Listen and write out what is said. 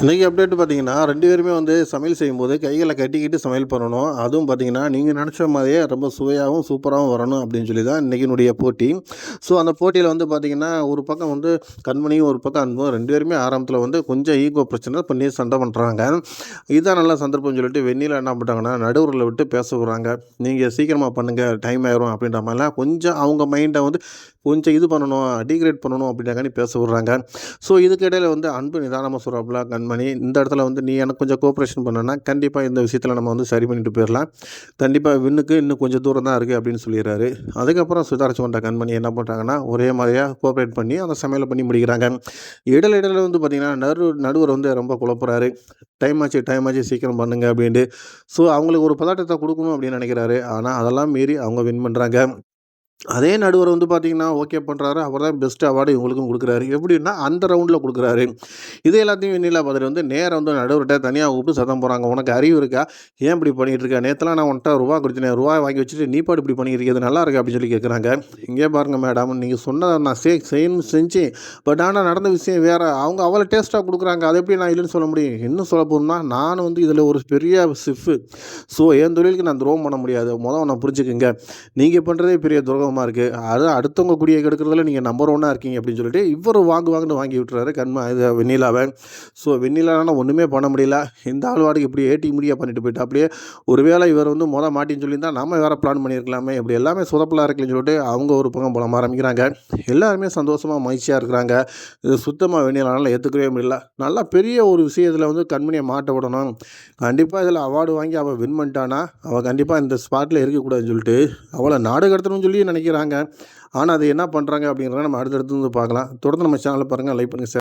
இன்றைக்கி அப்டேட் பார்த்தீங்கன்னா 2 பேருமே வந்து சமையல் செய்யும்போது கைகளை கட்டிக்கிட்டு சமையல் பண்ணணும். அதுவும் பார்த்தீங்கன்னா, நீங்க நெனச்ச மாரியே ரொம்ப சுவையாவும், சூப்பராவும் வரணும் அப்படின்னு சொல்லி தான் இன்னைக்கினுடைய போட்டி. ஸோ அந்த போட்டியில வந்து பார்த்தீங்கன்னா, ஒரு பக்கம் வந்து கண்மணியும், ஒரு பக்கம் அன்பும் 2 பேருமே ஆரம்பத்தில வந்து கொஞ்சம் ஈகோ பிரச்சனை பண்ணி சண்டை பண்றாங்க. இதுதான் நல்ல சந்தர்ப்பம்னு சொல்லிட்டு வெண்ணிலா என்ன பண்ணிட்டாங்கன்னா, நடுவர்கள விட்டு பேச விடுறாங்க. "நீங்க சீக்கிரமா பண்ணுங்க, டைம் ஆயிரும்." அப்படின்ற மாரிலாம் கொஞ்சம் அவங்க மைண்ட வந்து கொஞ்சம் இது பண்ணணும், டீக்ரேட் பண்ணணும் அப்படின்றக்காண்டி பேச விடுறாங்க. ஸோ இதுக்கு இடையில வந்து அன்பு நிதானமா சொல்றாப்புல, "கண்மணி, இந்த இடத்துல வந்து நீ எனக்கு கொஞ்சம் கோஆப்பரேஷன் பண்ணேன்னா, கண்டிப்பா இந்த விஷயத்துல நம்ம வந்து சரி பண்ணிட்டு போயிரலாம். கண்டிப்பா வின்னுக்கு இன்னும் கொஞ்சம் தூரம் தான் இருக்கு." அப்படின்னு சொல்லிடுறாரு. அதுக்கப்புறம் சுதாரிச்சு கொண்ட கண்மணி என்ன பண்றாங்கன்னா, ஒரே மாதிரியா கோஆப்பரேட் பண்ணி அந்த சமையல பண்ணி முடிக்கிறாங்க. இடையில இடையில வந்து பார்த்தீங்கன்னா, நடுவர் வந்து ரொம்ப குழப்புறாரு. "டைம் ஆச்சு, டைம் ஆச்சு, சீக்கிரம் பண்ணுங்க." அப்படின்ட்டு. ஸோ அவங்களுக்கு ஒரு பதட்டத்த குடுக்கணும் அப்படின்னு நெனைக்கிறாரு. ஆனா அதெல்லாம் மீறி அவங்க வின் பண்றாங்க. அதே நடுவர் வந்து பார்த்தீங்கன்னா, ஓகே பண்றாரு. அவர் தான் பெஸ்ட் அவார்டு இவங்களுக்கும் குடுக்குறாரு. எப்படின்னா, அந்த ரவுண்ட்ல குடுக்குறாரு. இது எல்லாத்தையும் வெண்ணிலா பார்த்துட்டு வந்து நேரா வந்து நடுவர்ட்ட தனியா கூப்பிட்டு சத்தம் போடுறாங்க. "உனக்கு அறிவு இருக்கா? ஏன் இப்படி பண்ணிட்டு இருக்க? நேத்துலாம் நான் உன்ட்ட ரூவா குடுத்தேனே, ரூவா வாங்கி வச்சுட்டு நீ பாட்டு இப்படி பண்ணிட்டு இருக்க. இது நல்லா இருக்கா?" அப்படின்னு சொல்லி கேட்குறாங்க. "இங்கே பாருங்க மேடம், நீங்க சொன்னத நான் செய்யணும்னு செஞ்சேன். பட் ஆனா நடந்த விஷயம் வேற. அவங்க அவ்வளோ டேஸ்ட்டா குடுக்குறாங்க. அத எப்படி நான் இல்லைன்னு சொல்ல முடியும்? இன்னும் சொல்லப் போணும்னா, நானும் வந்து இதில ஒரு பெரிய செஃப்பு. ஸோ என் தொழிலுக்கு நான் துரோகம் பண்ண முடியாது. ஒண்ண புரிஞ்சுக்கங்க. நீங்க பண்றதே பெரிய துரோகமா இருக்கு. அதுவும் அடுத்தவங்க குடிய கெடுக்கிறதுல நீங்க நம்பர் 1 இருக்கீங்க." அப்படின்னு சொல்லிட்டு இவரு வாங்குன்னு வாங்கி விட்டுறாரு வெண்ணிலாவ. ஸோ வெண்ணிலாவால ஒண்ணுமே பண்ண முடியல. இந்த ஆள் பாட்டுக்கு இப்படி ஏட்டி முடியா பண்ணிட்டு போயிட்டாப்டியே. ஒருவேளை இவர் வந்து மாட்டின்னு சொல்லியிருந்தா நாம வேற பிளான் பண்ணியிருக்கலாமே. இப்படி எல்லாமே சொதப்பலா இருக்குன்னு சொல்லிட்டு அவங்க ஒரு பக்கம் புலம்ப ஆரம்பிக்கிறாங்க. எல்லாருமே சந்தோஷமா மகிழ்ச்சியா இருக்கிறாங்க. இது சுத்தமா வெண்ணிலாவால ஏத்துக்கவே முடியல. நல்லா பெரிய ஒரு விஷயத்துல வந்து கண்மணிய மாட்ட விடணும். கண்டிப்பா இதில அவார்டு வாங்கி அவ வின் பண்ணிட்டான்னா, அவ கண்டிப்பா இந்த ஸ்பாட்ல இருக்கக்கூடாதுன்னு சொல்லிட்டு, அவள நாடு கடத்தணும்னு சொல்லி நெனைக்கிறாங்க. ஆனா, அது என்ன பண்றாங்க அப்படிங்கிறத நம்ம அடுத்தடுத்து வந்து பார்க்கலாம். தொடர்ந்து நம்ம சேனல பாருங்க, லைக் பண்ணுங்க, ஷேர்